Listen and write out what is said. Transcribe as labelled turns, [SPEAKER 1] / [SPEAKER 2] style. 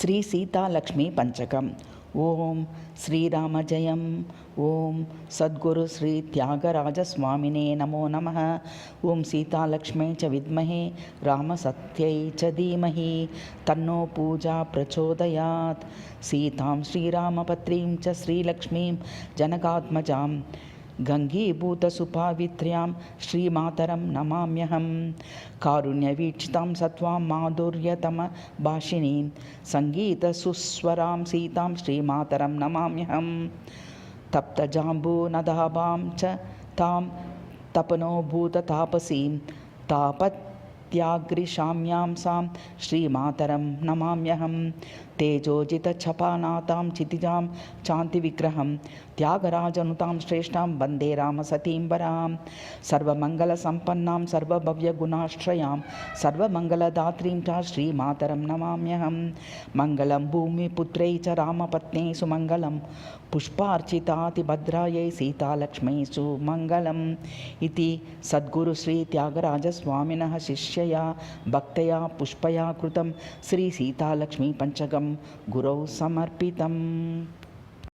[SPEAKER 1] శ్రీ సీతాలక్ష్మీ పంచకం. ఓం శ్రీరామ జయం. ఓం సద్గురు శ్రీ త్యాగరాజస్వామినే నమో నమః. ఓం సీతాలక్ష్మై చ విద్మహే రామసత్యై చ ధీమహి తన్నో పూజా ప్రచోదయాత్. సీతాం శ్రీరామపత్రీం చ శ్రీలక్ష్మీం జనకాత్మజాం గంగీభూతసుపావిత్ర్యాం శ్రీమాతరం నమామ్యహం. కారుణ్యవీక్షితాం సత్వాం మాధుర్యతమ భాషిణీం సంగీతసుస్వరాం సీతాం శ్రీమాతరం నమామ్యహం. తప్తజాంబూనదాభాం చ తాం తపనోభూతతాపసీం తాపత్యాగ్రిశామ్యాం సాం శ్రీమాతరం నమామ్యహం. తేజోజితఛపానాతాం చితిజాం చాంతివిగ్రహం త్యాగరాజనుతాం శ్రేష్టాం వందే రామసతీంబరాం. సర్వమంగళసంపన్నాం సర్వభవ్యగుణాశ్రయాం సర్వమంగళదాత్రీం చ శ్రీమాతరం నమామ్యహం. మంగళం భూమిపుత్రై చ రామపత్న్యై సుమంగళం పుష్పార్చితాతిభద్రాయై సీతాలక్ష్మై సుమంగళం. ఇతి సద్గురు శ్రీ త్యాగరాజస్వామినః శిష్యయా భక్తయా పుష్పయా కృతం శ్రీ సీతాలక్ష్మీ పంచకం గురౌ సమర్పితం.